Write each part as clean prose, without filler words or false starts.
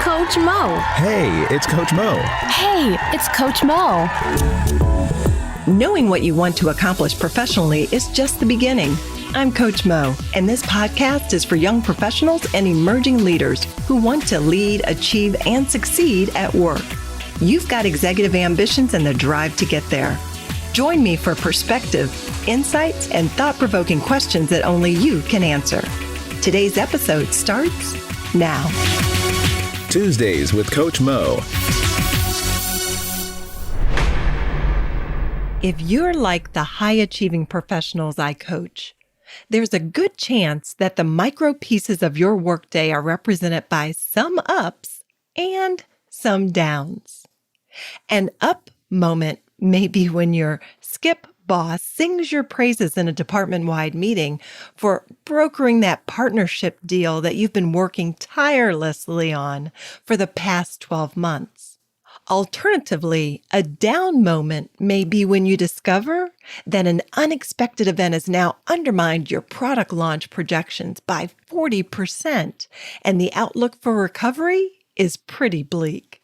Coach Mo. Hey, it's Coach Mo. Hey, it's Coach Mo. Knowing what you want to accomplish professionally is just the beginning. I'm Coach Mo, and this podcast is for young professionals and emerging leaders who want to lead, achieve, and succeed at work. You've got executive ambitions and the drive to get there. Join me for perspective, insights, and thought-provoking questions that only you can answer. Today's episode starts now. Tuesdays with Coach Mo. If you're like the high-achieving professionals I coach, there's a good chance that the micro pieces of your workday are represented by some ups and some downs. An up moment may be when your skip boss sings your praises in a department-wide meeting for brokering that partnership deal that you've been working tirelessly on for the past 12 months. Alternatively, a down moment may be when you discover that an unexpected event has now undermined your product launch projections by 40%, and the outlook for recovery is pretty bleak.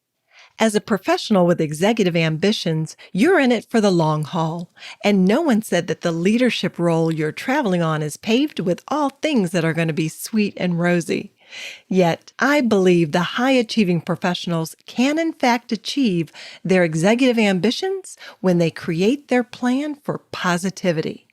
As a professional with executive ambitions, you're in it for the long haul, and no one said that the leadership role you're traveling on is paved with all things that are going to be sweet and rosy. Yet, I believe the high-achieving professionals can in fact achieve their executive ambitions when they create their plan for positivity.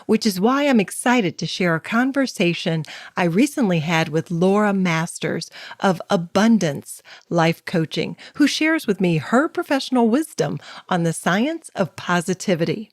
Which is why I'm excited to share a conversation I recently had with Laura Masters of Abundance Life Coaching, who shares with me her professional wisdom on the science of positivity.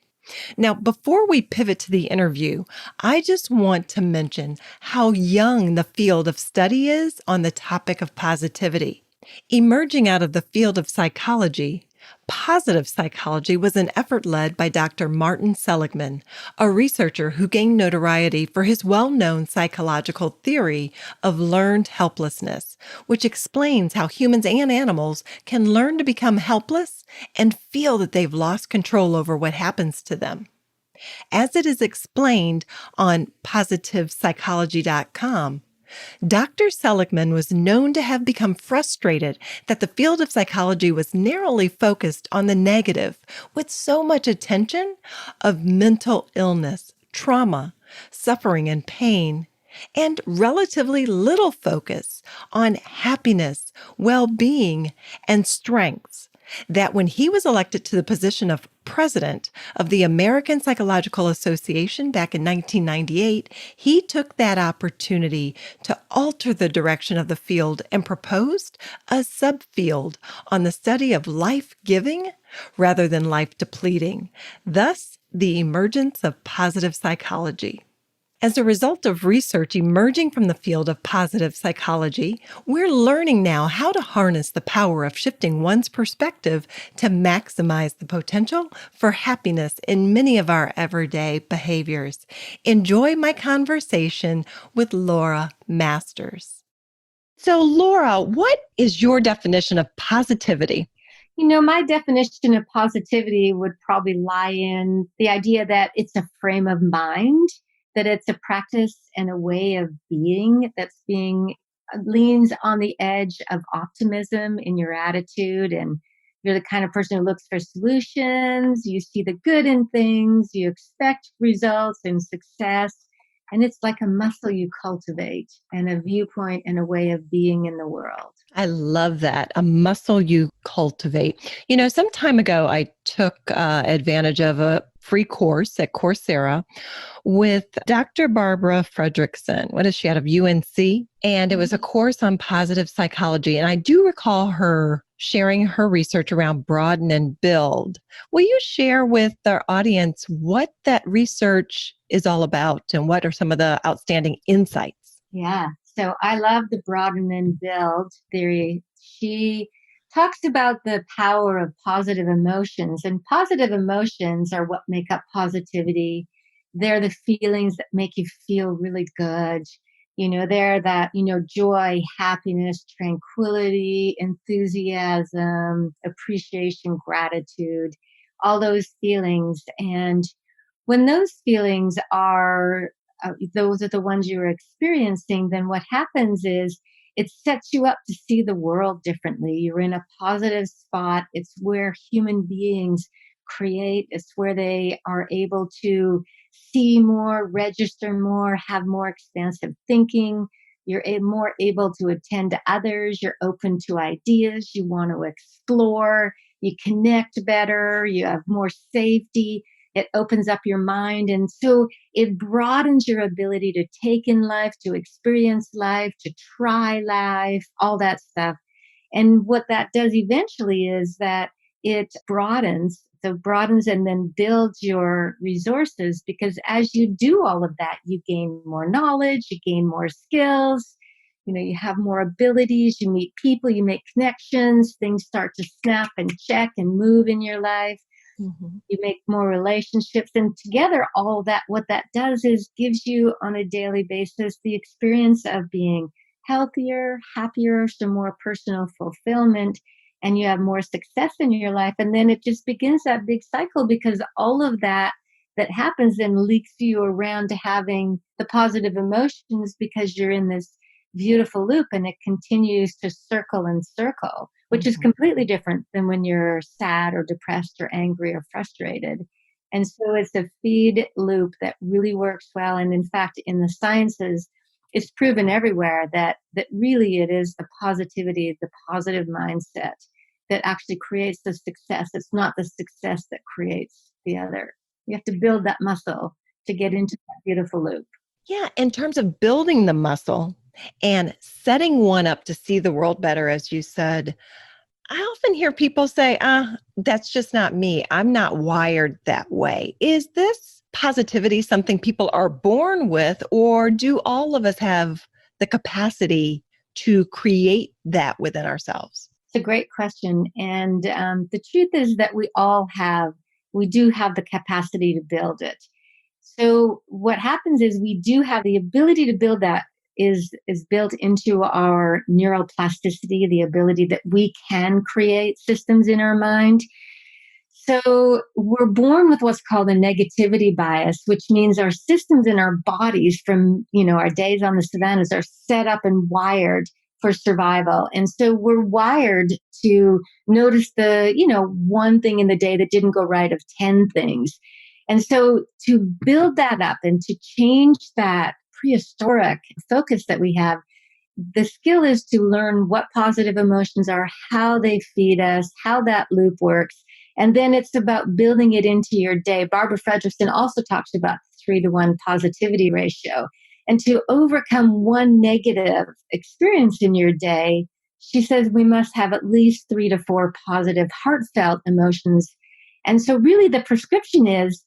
Now, before we pivot to the interview, I just want to mention how young the field of study is on the topic of positivity. Emerging out of the field of psychology, positive psychology was an effort led by Dr. Martin Seligman, a researcher who gained notoriety for his well-known psychological theory of learned helplessness, which explains how humans and animals can learn to become helpless and feel that they've lost control over what happens to them. As it is explained on positivepsychology.com, Dr. Seligman was known to have become frustrated that the field of psychology was narrowly focused on the negative, with so much attention of mental illness, trauma, suffering, and pain, and relatively little focus on happiness, well-being, and strengths. That when he was elected to the position of president of the American Psychological Association back in 1998, he took that opportunity to alter the direction of the field and proposed a subfield on the study of life-giving rather than life-depleting, thus the emergence of positive psychology. As a result of research emerging from the field of positive psychology, we're learning now how to harness the power of shifting one's perspective to maximize the potential for happiness in many of our everyday behaviors. Enjoy my conversation with Laura Masters. So, Laura, what is your definition of positivity? You know, my definition of positivity would probably lie in the idea that it's a frame of mind, that it's a practice and a way of being that's being leans on the edge of optimism in your attitude. And you're the kind of person who looks for solutions. You see the good in things. You expect results and success. And it's like a muscle you cultivate and a viewpoint and a way of being in the world. I love that. A muscle you cultivate. You know, some time ago, I took advantage of a free course at Coursera with Dr. Barbara Fredrickson. What is she, out of UNC? And it was a course on positive psychology. And I do recall her sharing her research around Broaden and Build. Will you share with our audience what that research is all about and what are some of the outstanding insights? Yeah. So I love the broaden and build theory. She talks about the power of positive emotions, and positive emotions are what make up positivity. They're the feelings that make you feel really good. You know, they're that, joy, happiness, tranquility, enthusiasm, appreciation, gratitude, all those feelings. And when those feelings are those are the ones you're experiencing, then what happens is it sets you up to see the world differently. You're in a positive spot. It's where human beings create. It's where they are able to see more, register more, have more expansive thinking. You're more able to attend to others. You're open to ideas. You want to explore. You connect better. You have more safety. It opens up your mind. And so it broadens your ability to take in life, to experience life, to try life, all that stuff. And what that does eventually is that it broadens. So broadens and then builds your resources, because as you do all of that, you gain more knowledge, you gain more skills, you have more abilities, you meet people, you make connections, things start to snap and check and move in your life. Mhm. You make more relationships, and together all that, what that does is gives you on a daily basis the experience of being healthier, happier, some more personal fulfillment, and you have more success in your life. And then it just begins that big cycle, because all of that happens then leaks you around to having the positive emotions, because you're in this beautiful loop and it continues to circle and circle, which is Mhm. completely different than when you're sad or depressed or angry or frustrated. And so it's a feed loop that really works well. And in fact, in the sciences, it's proven everywhere that really it is the positivity, the positive mindset that actually creates the success. It's not the success that creates the other. You have to build that muscle to get into that beautiful loop. Yeah, in terms of building the muscle and setting one up to see the world better, as you said, I often hear people say, that's just not me. I'm not wired that way. Is this positivity something people are born with, or do all of us have the capacity to create that within ourselves? It's a great question. And the truth is that we do have the capacity to build it. So what happens is we do have the ability to build that is built into our neuroplasticity, the ability that we can create systems in our mind. So we're born with what's called a negativity bias, which means our systems in our bodies from, our days on the savannas are set up and wired for survival. And so we're wired to notice the, one thing in the day that didn't go right of 10 things. And so to build that up and to change that prehistoric focus that we have, the skill is to learn what positive emotions are, how they feed us, how that loop works. And then it's about building it into your day. Barbara Fredrickson also talks about the 3-to-1 positivity ratio. And to overcome one negative experience in your day, she says we must have at least 3 to 4 positive, heartfelt emotions. And so really the prescription is,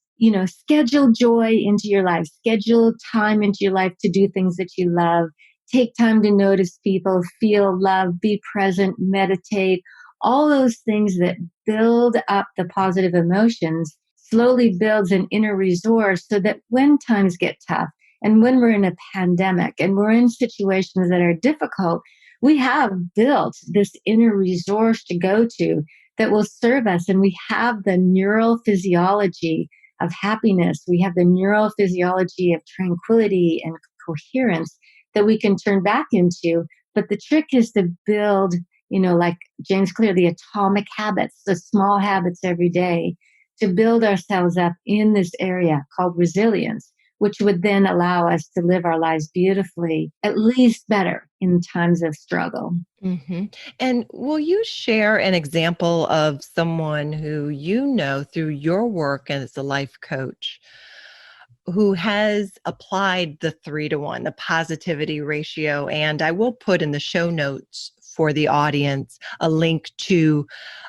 schedule joy into your life, schedule time into your life to do things that you love. Take time to notice people, feel love, be present, meditate, all those things that build up the positive emotions slowly builds an inner resource so that when times get tough and when we're in a pandemic and we're in situations that are difficult, we have built this inner resource to go to that will serve us. And we have the neural physiology of happiness. We have the neural physiology of tranquility and coherence that we can turn back into. But the trick is to build, like James Clear, the atomic habits, the small habits every day, to build ourselves up in this area called resilience, which would then allow us to live our lives beautifully, at least better in times of struggle. Mm-hmm. And will you share an example of someone who you know through your work as a life coach who has applied the 3-to-1, the positivity ratio? And I will put in the show notes for the audience a link to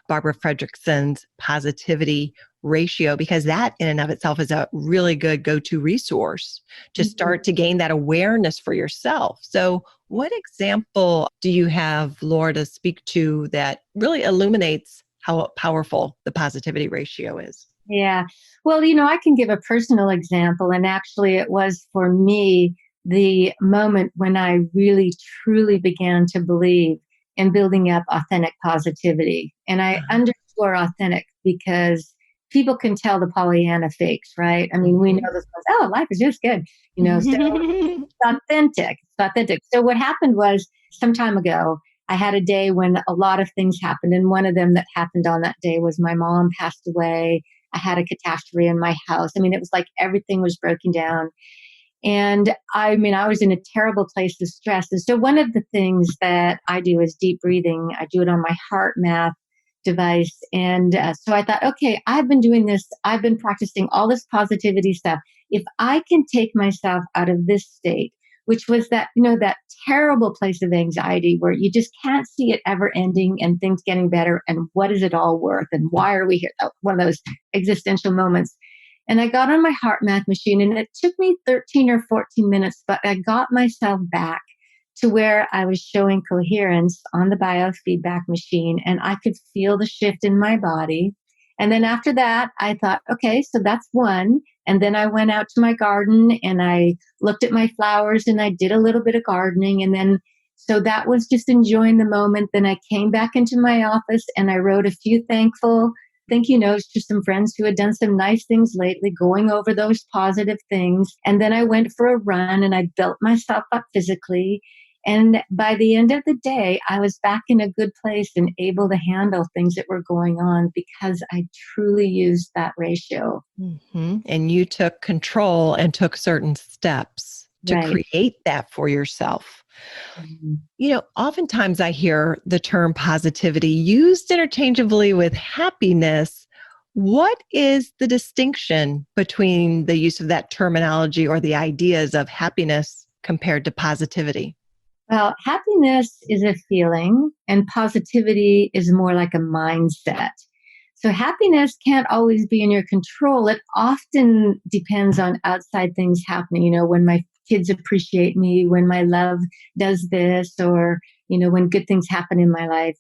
Barbara Fredrickson's positivity ratio, because that in and of itself is a really good go-to resource to start to gain that awareness for yourself. So what example do you have, Laura, to speak to that really illuminates how powerful the positivity ratio is? Yeah. Well, I can give a personal example. And actually, it was for me the moment when I really, truly began to believe in building up authentic positivity. And I underscore authentic because people can tell the Pollyanna fakes, right? I mean, we know this, life is just good, so it's authentic. It's authentic. So what happened was some time ago, I had a day when a lot of things happened. And one of them that happened on that day was my mom passed away. I had a catastrophe in my house. I mean, it was like everything was broken down. And I mean, I was in a terrible place of stress. And so one of the things that I do is deep breathing. I do it on my heart math device. And so I thought, okay, I've been doing this. I've been practicing all this positivity stuff. If I can take myself out of this state, which was that, that terrible place of anxiety where you just can't see it ever ending and things getting better. And what is it all worth? And why are we here? One of those existential moments. And I got on my heart math machine and it took me 13 or 14 minutes, but I got myself back to where I was showing coherence on the biofeedback machine and I could feel the shift in my body. And then after that, I thought, okay, so that's one. And then I went out to my garden and I looked at my flowers and I did a little bit of gardening. And then, so that was just enjoying the moment. Then I came back into my office and I wrote a few thank you notes to some friends who had done some nice things lately, going over those positive things. And then I went for a run and I built myself up physically. And by the end of the day, I was back in a good place and able to handle things that were going on because I truly used that ratio. Mm-hmm. And you took control and took certain steps to create that for yourself. Mm-hmm. Oftentimes I hear the term positivity used interchangeably with happiness. What is the distinction between the use of that terminology or the ideas of happiness compared to positivity? Well, happiness is a feeling and positivity is more like a mindset. So happiness can't always be in your control. It often depends on outside things happening. When my kids appreciate me, when my love does this, or, when good things happen in my life.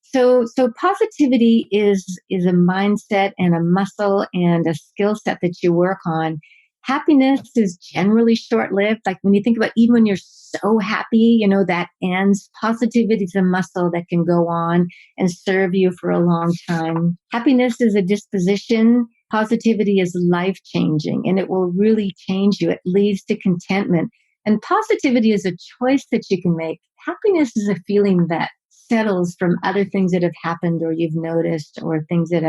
So positivity is a mindset and a muscle and a skill set that you work on. Happiness is generally short-lived. Like when you think about even when you're so happy, that ends. Positivity is a muscle that can go on and serve you for a long time. Happiness is a disposition. Positivity is life-changing and it will really change you. It leads to contentment. And positivity is a choice that you can make. Happiness is a feeling that settles from other things that have happened or you've noticed or things that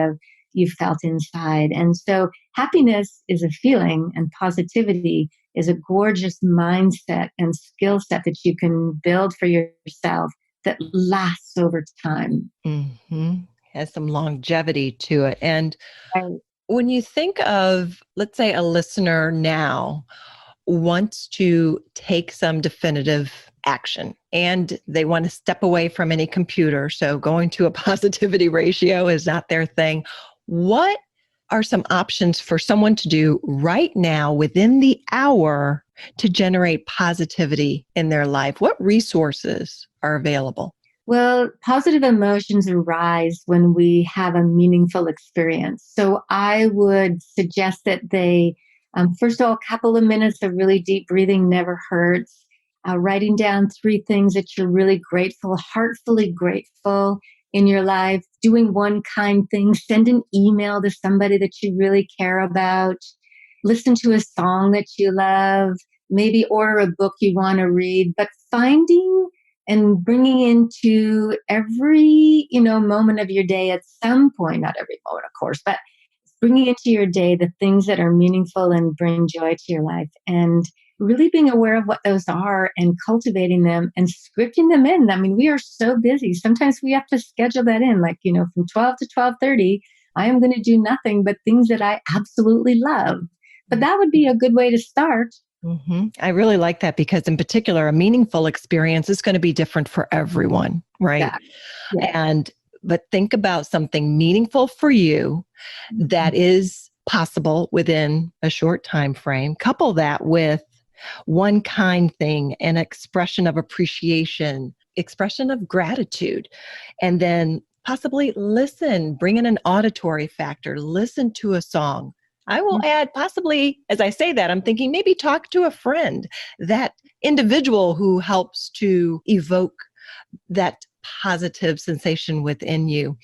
you felt inside. And so happiness is a feeling and positivity is a gorgeous mindset and skill set that you can build for yourself that lasts over time. Mm-hmm. Has some longevity to it. And Right. When you think of, let's say, a listener now wants to take some definitive action and they want to step away from any computer, so going to a positivity ratio is not their thing. What are some options for someone to do right now within the hour to generate positivity in their life? What resources are available? Well, positive emotions arise when we have a meaningful experience. So I would suggest that they, first of all, a couple of minutes of really deep breathing never hurts. Writing down 3 things that you're really grateful, heartfully grateful in your life, doing one kind thing, send an email to somebody that you really care about, listen to a song that you love, maybe order a book you want to read, but finding and bringing into every, moment of your day at some point, not every moment, of course, but bringing into your day the things that are meaningful and bring joy to your life and really being aware of what those are and cultivating them and scripting them in. I mean, we are so busy. Sometimes we have to schedule that in, like, from 12 to 12:30, I am going to do nothing but things that I absolutely love. But that would be a good way to start. Mm-hmm. I really like that because in particular, a meaningful experience is going to be different for everyone, right? Yeah. But think about something meaningful for you that is possible within a short time frame. Couple that with one kind thing, an expression of appreciation, expression of gratitude, and then possibly bring in an auditory factor, listen to a song. I will add possibly, as I say that, I'm thinking maybe talk to a friend, that individual who helps to evoke that positive sensation within you.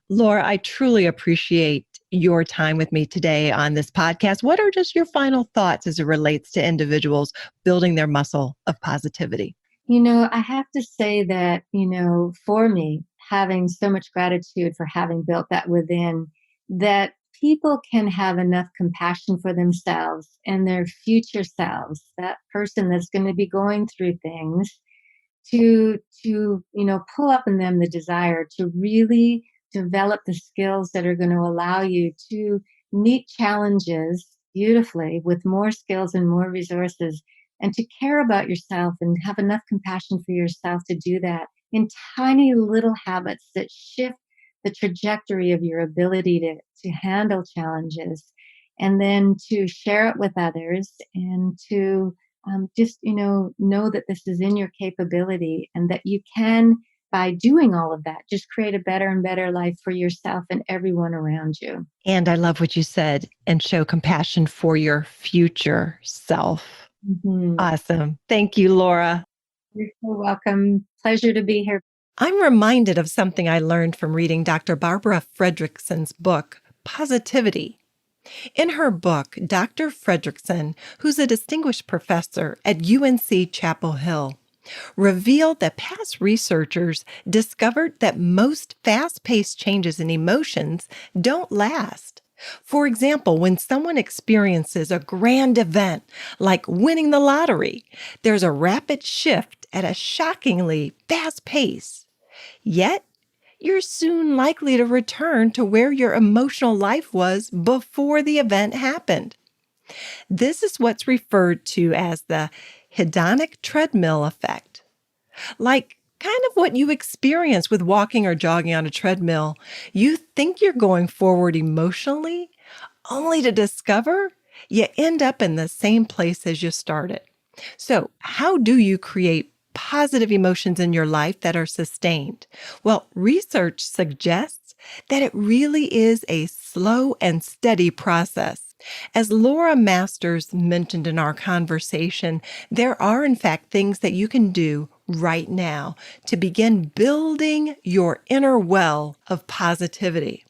Laura, I truly appreciate your time with me today on this podcast. What are just your final thoughts as it relates to individuals building their muscle of positivity? I have to say that, for me, having so much gratitude for having built that within, that people can have enough compassion for themselves and their future selves, that person that's going to be going through things, to pull up in them the desire to really develop the skills that are going to allow you to meet challenges beautifully with more skills and more resources, and to care about yourself and have enough compassion for yourself to do that in tiny little habits that shift the trajectory of your ability to handle challenges, and then to share it with others, and to just know that this is in your capability, and that you can, by doing all of that, just create a better and better life for yourself and everyone around you. And I love what you said, and show compassion for your future self. Mhm. Awesome. Thank you, Laura. You're so welcome. Pleasure to be here. I'm reminded of something I learned from reading Dr. Barbara Fredrickson's book, Positivity. In her book, Dr. Fredrickson, who's a distinguished professor at UNC Chapel Hill, revealed that past researchers discovered that most fast-paced changes in emotions don't last. For example, when someone experiences a grand event like winning the lottery, there's a rapid shift at a shockingly fast pace. Yet, you're soon likely to return to where your emotional life was before the event happened. This is what's referred to as the hedonic treadmill effect. Like kind of what you experience with walking or jogging on a treadmill. You think you're going forward emotionally, only to discover you end up in the same place as you started. So, how do you create positive emotions in your life that are sustained? Well, research suggests that it really is a slow and steady process. As Laura Masters mentioned in our conversation, there are, in fact, things that you can do right now to begin building your inner well of positivity.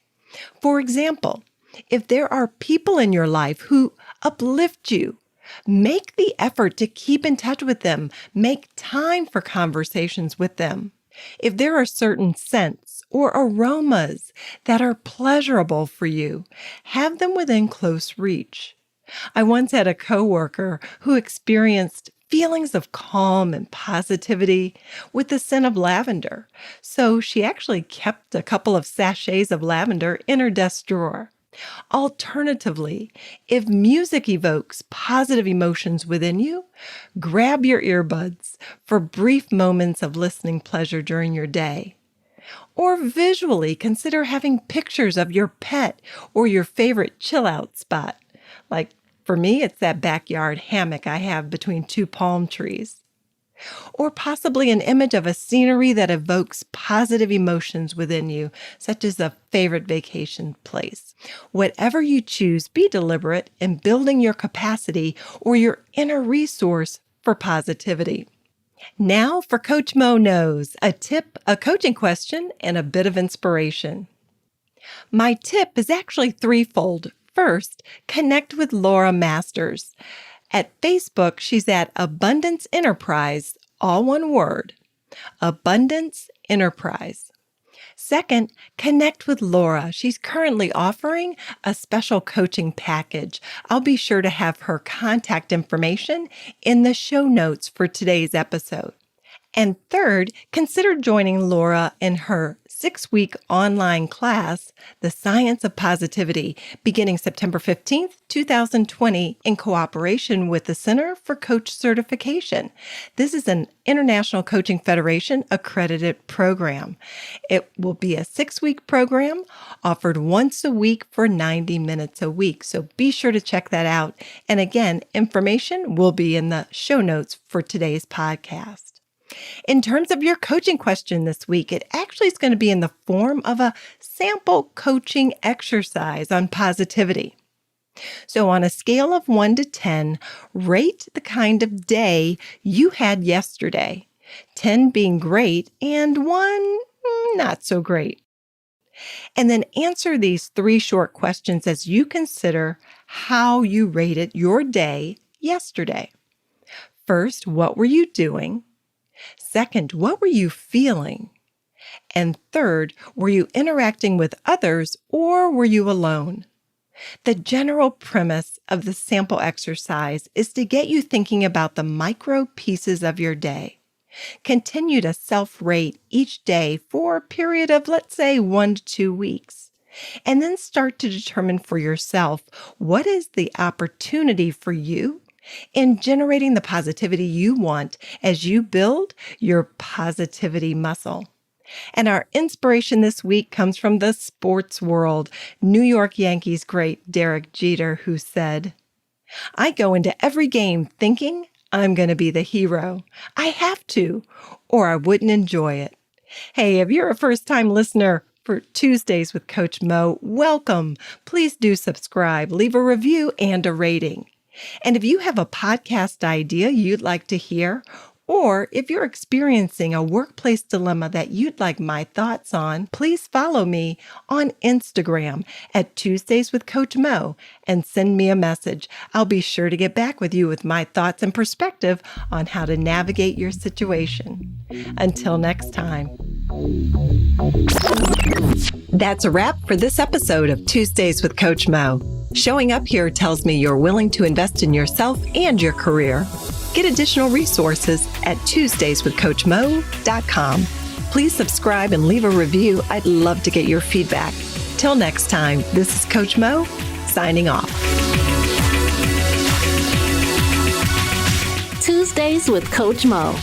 For example, if there are people in your life who uplift you, make the effort to keep in touch with them. Make time for conversations with them. If there are certain scents or aromas that are pleasurable for you, have them within close reach. I once had a coworker who experienced feelings of calm and positivity with the scent of lavender. So she actually kept a couple of sachets of lavender in her desk drawer. Alternatively, if music evokes positive emotions within you, grab your earbuds for brief moments of listening pleasure during your day. Or visually, consider having pictures of your pet or your favorite chill out spot. Like for me, it's that backyard hammock I have between two palm trees. Or possibly an image of a scenery that evokes positive emotions within you, such as a favorite vacation place. Whatever you choose, be deliberate in building your capacity or your inner resource for positivity. Now for Coach Mo Knows, a tip, a coaching question, and a bit of inspiration. My tip is actually threefold. First, connect with Laura Masters. At Facebook, she's at Abundance Enterprise, all one word, Abundance Enterprise. Second, connect with Laura. She's currently offering a special coaching package. I'll be sure to have her contact information in the show notes for today's episode. And third, consider joining Laura in her 6-week online class, The Science of Positivity, beginning September 15th, 2020, in cooperation with the Center for Coach Certification. This is an International Coaching Federation accredited program. It will be a 6-week program offered once a week for 90 minutes a week. So be sure to check that out. And again, information will be in the show notes for today's podcast. In terms of your coaching question this week, it actually is going to be in the form of a sample coaching exercise on positivity. So on a scale of 1 to 10, rate the kind of day you had yesterday, 10 being great and 1 not so great. And then answer these 3 short questions as you consider how you rated your day yesterday. First, what were you doing? Second, what were you feeling? And third, were you interacting with others or were you alone? The general premise of the sample exercise is to get you thinking about the micro pieces of your day. Continue to self-rate each day for a period of, let's say, 1 to 2 weeks. And then start to determine for yourself what is the opportunity for you in generating the positivity you want as you build your positivity muscle. And our inspiration this week comes from the sports world, New York Yankees great Derek Jeter, who said, "I go into every game thinking I'm going to be the hero. I have to, or I wouldn't enjoy it." Hey, if you're a first-time listener for Tuesdays with Coach Mo, welcome. Please do subscribe, leave a review and a rating. And if you have a podcast idea you'd like to hear, or if you're experiencing a workplace dilemma that you'd like my thoughts on, please follow me on Instagram at Tuesdays with Coach Mo and send me a message. I'll be sure to get back with you with my thoughts and perspective on how to navigate your situation. Until next time. That's a wrap for this episode of Tuesdays with Coach Mo. Showing up here tells me you're willing to invest in yourself and your career. Get additional resources at TuesdaysWithCoachMo.com. Please subscribe and leave a review. I'd love to get your feedback. Till next time, this is Coach Mo signing off. Tuesdays with Coach Mo.